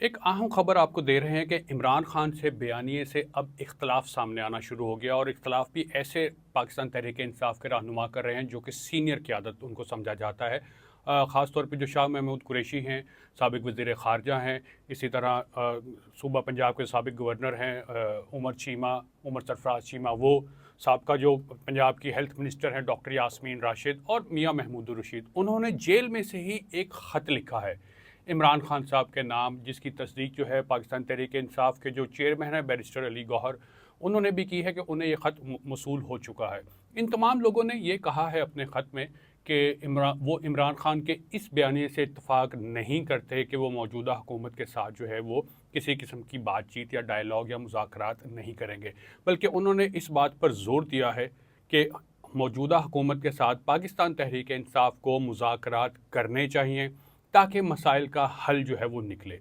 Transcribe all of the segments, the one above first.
एक अहम खबर आपको दे रहे हैं कि इमरान खान से बयानिए से अब इख्तलाफ सामने आना शुरू हो गया और इख्तलाफ भी ऐसे पाकिस्तान तहरीक इंसाफ के रहनुमा कर रहे हैं जो कि सीनियर क़यादत उनको समझा जाता है। ख़ास तौर पे जो शाह महमूद कुरैशी हैं, साबिक़ वज़ीर ख़ारजा हैं, इसी तरह सूबा पंजाब के साबिक़ गवर्नर हैं उमर सरफ़राज चीमा, वो साबका जो पंजाब की हेल्थ मिनिस्टर हैं डॉक्टर यास्मीन राशिद और मियां महमूद रशीद, उन्होंने जेल में से ही एक ख़त लिखा है इमरान खान साहब के नाम, जिसकी तस्दीक जो है पाकिस्तान तहरीक इंसाफ के जो चेयरमैन हैं बैरिस्टर अली गौहर, उन्होंने भी की है कि उन्हें ये ख़त मौसूल हो चुका है। इन तमाम लोगों ने ये कहा है अपने ख़त में कि वो इमरान खान के इस बयानी से इत्तफ़ाक़ नहीं करते कि वो मौजूदा हुकूमत के साथ जो है वो किसी किस्म की बातचीत या डायलॉग या मुज़ाकरात नहीं करेंगे, बल्कि उन्होंने इस बात पर ज़ोर दिया है कि मौजूदा हुकूमत के साथ पाकिस्तान तहरीक इंसाफ को मुज़ाकरात करने चाहिए ताकि मसाइल का हल जो है वो निकले।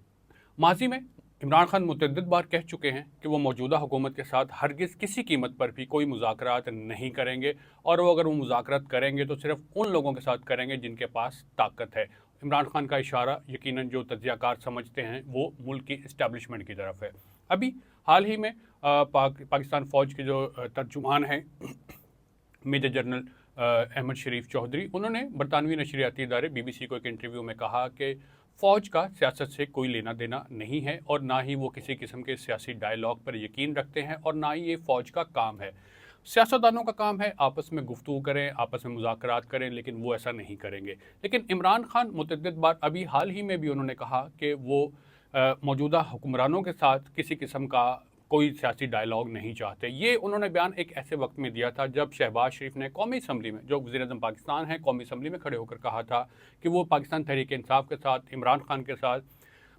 माजी में इमरान खान मुतअद्दिद बार कह चुके हैं कि वो मौजूदा हुकूमत के साथ हरगिज़ किसी कीमत पर भी कोई मुज़ाकरात नहीं करेंगे, और वो अगर वो मुज़ाकरात करेंगे तो सिर्फ़ उन लोगों के साथ करेंगे जिनके पास ताकत है। इमरान खान का इशारा यकीनन जो तज्ज़ियाकार समझते हैं वो मुल्क की इस्टेब्लिशमेंट की तरफ है। अभी हाल ही में पाकिस्तान फ़ौज के जो तर्जुमान हैं मेजर जनरल अहमद शरीफ चौधरी, उन्होंने बरतानवी नशरियाती इदारे BBC को एक इंटरव्यू में कहा कि फ़ौज का सियासत से कोई लेना देना नहीं है और ना ही वो किसी किस्म के सियासी डायलॉग पर यकीन रखते हैं और ना ही ये फ़ौज का काम है। सियासतदानों का काम है आपस में गुफ्तगू करें, आपस में मुज़ाकरात करें, लेकिन वो ऐसा नहीं करेंगे। लेकिन इमरान खान मुतअद्दिद बार अभी हाल ही में भी उन्होंने कहा कि वो मौजूदा हुक्मरानों के साथ किसी किस्म का कोई सियासी डायलॉग नहीं चाहते। ये उन्होंने बयान एक ऐसे वक्त में दिया था जब शहबाज शरीफ ने कौमी असम्बली में, जो वज़ीर-ए-आज़म पाकिस्तान हैं, कौमी असम्बली में खड़े होकर कहा था कि वो पाकिस्तान तहरीक इंसाफ के साथ, इमरान खान के साथ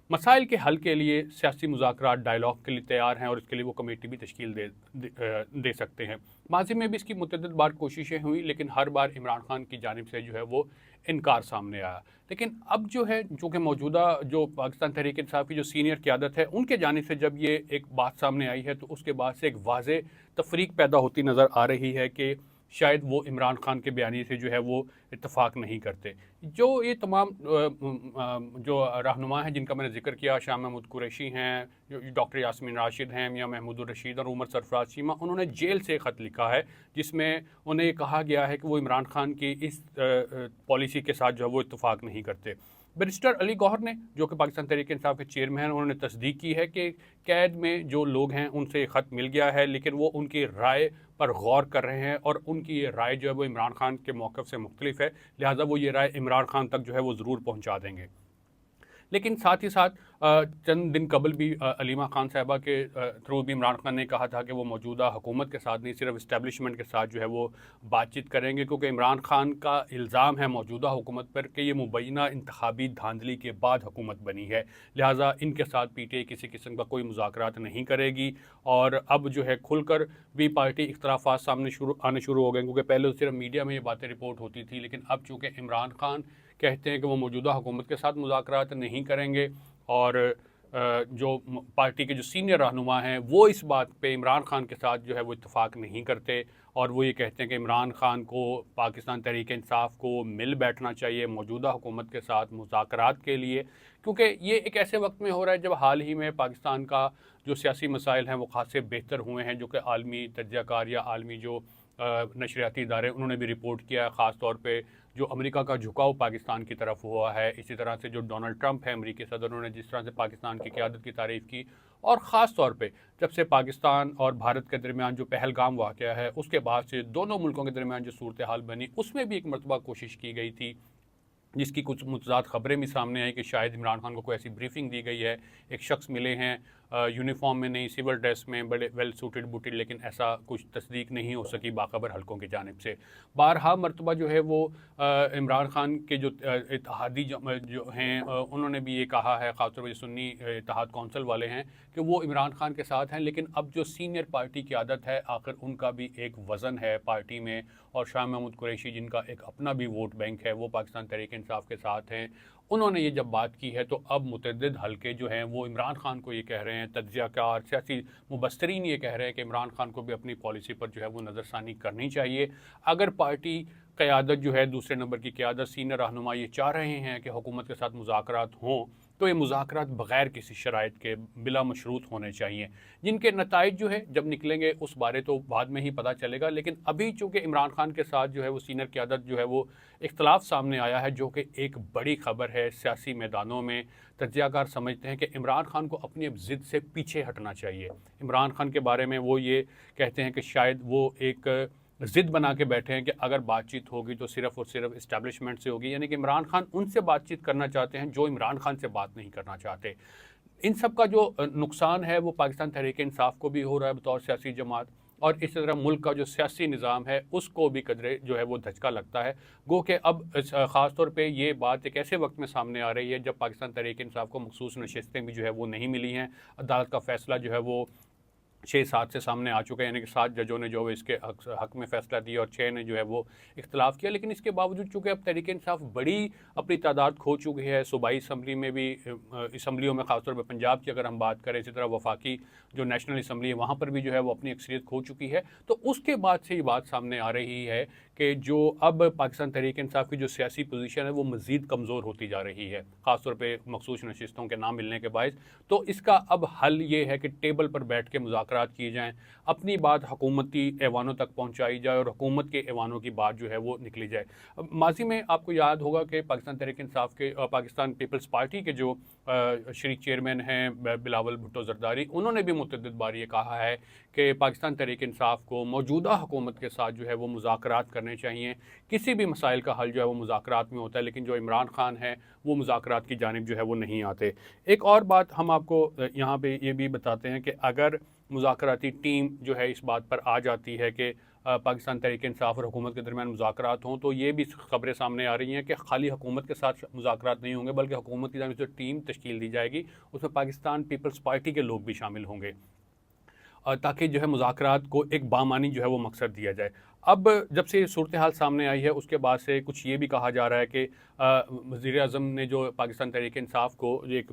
मसाइल के हल के लिए सियासी मुज़ाकरात डायलॉग के लिए तैयार हैं और इसके लिए वो कमेटी भी तश्कील दे सकते हैं। माजी में भी इसकी मुतअद्दिद बार कोशिशें हुई, लेकिन हर बार इमरान खान की जानिब से जो है वो इनकार सामने आया। लेकिन अब जो है, चूँकि मौजूदा जो पाकिस्तान तहरीक इंसाफ की जो सीनियर क़यादत है, उनके जानिब से जब ये एक बात सामने आई है तो उसके बाद से एक वाज़ेह तफ़रीक पैदा होती नज़र आ रही है कि शायद वो इमरान खान के बयानी से जो है वो इत्तफ़ाक़ नहीं करते। जो ये तमाम जो रहनुमा हैं जिनका मैंने ज़िक्र किया, शाह महमूद कुरैशी हैं, जो डॉक्टर यास्मीन राशिद हैं, मियां महमूद रशीद और उमर सरफ़राज चीमा, उन्होंने जेल से ख़त लिखा है जिसमें उन्हें कहा गया है कि वो इमरान खान की इस पॉलिसी के साथ जो है वो इत्तफ़ाक़ नहीं करते। बैरिस्टर अली गौहर ने, जो कि पाकिस्तान तहरीक इंसाफ के चेयरमैन हैं, उन्होंने तस्दीक की है कि कैद में जो लोग हैं उनसे ख़त मिल गया है, लेकिन वो उनकी राय पर गौर कर रहे हैं और उनकी ये राय जो है वो इमरान खान के मौक़िफ़ से मुख्तलिफ है, लिहाजा वो ये राय इमरान खान तक जो है वो ज़रूर पहुँचा देंगे। लेकिन साथ ही साथ चंद दिन कबल भी अलीमा खान साहिबा के थ्रू भी इमरान खान ने कहा था कि वो मौजूदा हुकूमत के साथ नहीं, सिर्फ इस्टेब्लिशमेंट के साथ जो है वो बातचीत करेंगे, क्योंकि इमरान खान का इल्ज़ाम है मौजूदा हुकूमत पर कि ये मुबैना इंतखाबी धांधली के बाद हुकूमत बनी है, लिहाजा इनके साथ PTI किसी किस्म का कोई मुज़ाकरात नहीं करेगी। और अब जो है खुलकर भी पार्टी इख्तलाफात सामने आने शुरू हो गए, क्योंकि पहले तो सिर्फ मीडिया में ये बातें रिपोर्ट होती थी, लेकिन अब चूँकि इमरान खान कहते हैं कि वो मौजूदा हुकूमत के साथ मुज़ाकरात नहीं करेंगे और जो पार्टी के जो सीनियर रहनुमा हैं वो इस बात पे इमरान खान के साथ जो है वो इत्तफ़ाक़ नहीं करते, और वो ये कहते हैं कि इमरान खान को पाकिस्तान तहरीक इंसाफ को मिल बैठना चाहिए मौजूदा हुकूमत के साथ मुज़ाकरात के लिए, क्योंकि ये एक ऐसे वक्त में हो रहा है जब हाल ही में पाकिस्तान का जो सियासी मसाइल हैं वो ख़ासे बेहतर हुए हैं, जो कि आलमी तज्ज़ियाकार या आलमी जो नशरियाती इदारे उन्होंने भी रिपोर्ट किया है। ख़ास तौर पे जो अमेरिका का झुकाव पाकिस्तान की तरफ हुआ है, इसी तरह से जो डोनाल्ड ट्रंप है अमेरिकी सदर, उन्होंने जिस तरह से पाकिस्तान की क़यादत की तारीफ़ की, और ख़ास तौर पे जब से पाकिस्तान और भारत के दरमियान जो पहलगाम वाक़या है उसके बाद से दोनों मुल्कों के दरमियान जो सूरत हाल बनी, उसमें भी एक मरतबा कोशिश की गई थी, जिसकी कुछ मुतज़ाद ख़बरें भी सामने आई कि शायद इमरान खान को कोई ऐसी ब्रीफिंग दी गई है, एक शख्स मिले हैं यूनिफॉर्म में नहीं, सिविल ड्रेस में, बड़े वेल सूटेड बूटेड, लेकिन ऐसा कुछ तस्दीक नहीं हो सकी बाखबर हलकों की जानिब से। बारहा मरतबा जो है वो इमरान खान के जो इत्तेहादी जो हैं उन्होंने भी ये कहा है, ख़ासतौर पर सुन्नी इत्तेहाद कौंसिल वाले हैं, कि वो इमरान खान के साथ हैं, लेकिन अब जो सीनियर पार्टी की आदत है आखिर उनका भी एक वज़न है पार्टी में, और शाह महमूद कुरैशी जिनका एक अपना भी वोट बैंक है वो पाकिस्तान तहरीक इंसाफ के साथ हैं, उन्होंने ये जब बात की है तो अब मुतअद्दिद हलके जो हैं वो इमरान खान को ये कह रहे हैं, तज्ज़ियाकार सियासी मुबस्सरीन ये कह रहे हैं कि इमरान खान को भी अपनी पॉलिसी पर जो है वो नज़रसानी करनी चाहिए। अगर पार्टी क़यादत जो है, दूसरे नंबर की क़यादत, सीनियर रहनुमा ये चाह रहे हैं कि हुकूमत के साथ मुज़ाकरात हों तो ये मुज़ाकरात बग़ैर किसी शराइत के बिला मशरूत होने चाहिए, जिनके नताइज जो है जब निकलेंगे उस बारे तो बाद में ही पता चलेगा। लेकिन अभी चूँकि इमरान खान के साथ जो है वो सीनियर क़यादत जो है वो इख्तलाफ सामने आया है, जो कि एक बड़ी ख़बर है। सियासी मैदानों में तज्ज़ियाकार समझते हैं कि इमरान खान को अपनी अब ज़िद से पीछे हटना चाहिए। इमरान खान के बारे में वो ये कहते हैं कि शायद वो एक ज़िद बना के बैठे हैं कि अगर बातचीत होगी तो सिर्फ़ और सिर्फ इस्टेब्लिशमेंट से होगी, यानी कि इमरान खान उनसे बातचीत करना चाहते हैं जो इमरान खान से बात नहीं करना चाहते। इन सब का जो नुकसान है वो पाकिस्तान तहरीक-ए-इंसाफ को भी हो रहा है बतौर सियासी जमात, और इसी तरह मुल्क का जो सियासी निज़ाम है उसको भी कदरे जो है वो धचका लगता है। गो कि अब ख़ास तौर पे ये बात एक ऐसे वक्त में सामने आ रही है जब पाकिस्तान तहरीक-ए-इंसाफ को मखसूस नशिस्तें भी जो है वो नहीं मिली हैं। अदालत का फ़ैसला जो है वो 6-7 से सामने आ चुका है, यानी कि 7 जजों ने जो है इसके हक में फ़ैसला दिया और 6 ने जो है वो इख्तलाफ किया। लेकिन इसके बावजूद चूँकि अब तहरीक-ए-इंसाफ बड़ी अपनी तादाद खो चुकी है, सूबाई असम्बली में भी, असम्बलियों में ख़ासतौर पर पंजाब की अगर हम बात करें, इसी तरह वफाकी जो नेशनल असम्बली है वहाँ पर भी जो है वो अपनी अक्सरियत खो चुकी है। तो उसके बाद से ये बात सामने आ रही है कि जो अब पाकिस्तान तहरीक-ए-इंसाफ की जो सियासी पोजीशन है वो मज़ीद कमज़ोर होती जा रही है, ख़ासतौर पे मखसूस नशिस्तों के ना मिलने के बायस। तो इसका अब हल ये है कि टेबल पर बैठ के मुज़ाकरात किए जाएँ, अपनी बात हुकूमती ऐवानों तक पहुँचाई जाए और हुकूमत के ऐवानों की बात जो है वो निकली जाए। माज़ी में आपको याद होगा कि पाकिस्तान तहरीक-ए-इंसाफ के पाकिस्तान पीपल्स पार्टी के जो शरीक चेयरमैन हैं बिलावल भुट्टो ज़रदारी, उन्होंने भी मुतअद्दिद बार ये कहा है कि पाकिस्तान तहरीक-ए-इंसाफ को मौजूदा हुकूमत के साथ जो है वो मुज़ाकरात करने चाहिए। किसी भी मसाइल का हल जो है वो मुज़ाकरात में होता है, लेकिन जो इमरान खान है वो मुज़ाकरात की जानिब जो है वो नहीं आते। एक और बात हम आपको यहाँ पे ये भी बताते हैं कि अगर मुज़ाकराती टीम जो है इस बात पर आ जाती है कि पाकिस्तान तहरीक-ए-इंसाफ और हुकूमत के दरमियान मुज़ाकरात हों, तो ये भी ख़बरें सामने आ रही हैं कि खाली हुकूमत के साथ मुज़ाकरात नहीं होंगे, बल्कि हुकूमत की जानिब से टीम तश्कील दी जाएगी, उसमें पाकिस्तान पीपल्स पार्टी के लोग भी शामिल होंगे, ताकि जो है मुज़ाकरात को एक बामानी जो है वो मकसद दिया जाए। अब जब से सूरत हाल सामने आई है उसके बाद से कुछ ये भी कहा जा रहा है कि वज़ीर-ए-आज़म ने जो पाकिस्तान तहरीक-ए-इंसाफ को एक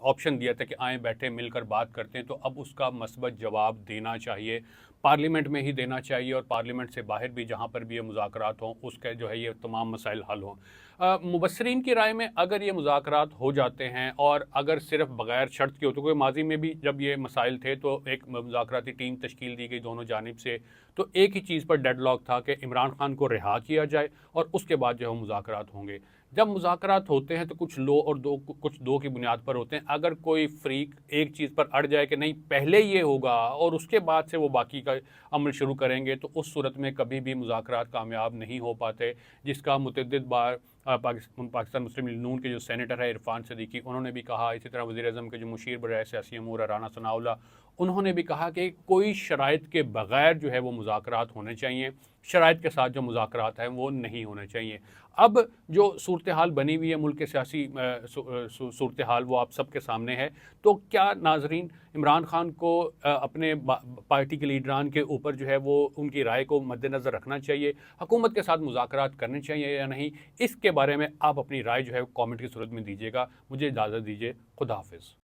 ऑप्शन दिया था कि आएँ बैठे मिलकर बात करते हैं, तो अब उसका मस्बत जवाब देना चाहिए, पार्लियामेंट में ही देना चाहिए और पार्लियामेंट से बाहर भी जहाँ पर भी ये मुज़ाकरात हों उसका जो है ये तमाम मसाइल हल हों। मुबस्सरीन की राय में अगर ये मुज़ाकरात हो जाते हैं और अगर सिर्फ बग़ैर शर्त के होते, क्योंकि माजी में भी जब ये मसाइल थे तो एक मुज़ाकराती टीम तश्कील दी गई दोनों जानिब से, तो एक ही चीज़ पर डेडलॉक था कि इमरान खान को रिहा किया जाए और उसके बाद जो है मुज़ाकरात होंगे। जब मुज़ाकरात होते हैं तो कुछ कुछ दो की बुनियाद पर होते हैं। अगर कोई फ़रीक एक चीज़ पर अड़ जाए कि नहीं पहले ये होगा और उसके बाद से वो बाकी का अमल शुरू करेंगे, तो उस सूरत में कभी भी मुज़ाकरात कामयाब नहीं हो पाते, जिसका मुतअद्दिद बार पाकिस्तान मुस्लिम लीग नून के जो सेनेटर है इरफान सदीकी, उन्होंने भी कहा। इसी तरह वज़ीर-ए-आज़म के जो मुशीर बराए सियासी अमूर राना सनाउल्लाह, उन्होंने भी कहा कि कोई शराइत के बग़ैर जो है वो मुज़ाकरात होने चाहिए, शराइत के साथ जो मुज़ाकरात हैं वो नहीं होने चाहिए। अब जो सूरत हाल बनी हुई है मुल्क के सियासी सूरत हाल वो आप सबके सामने है, तो क्या नाज़रीन इमरान खान को अपने पार्टी के लीडरान के ऊपर जो है वो उनकी राय को मद्देनज़र रखना चाहिए, हुकूमत के साथ मुज़ाकरात करने चाहिए या नहीं, इसके बारे में आप अपनी राय जो है कमेंट की सूरत में दीजिएगा। मुझे इजाज़त दीजिए, खुदा हाफ़िज़।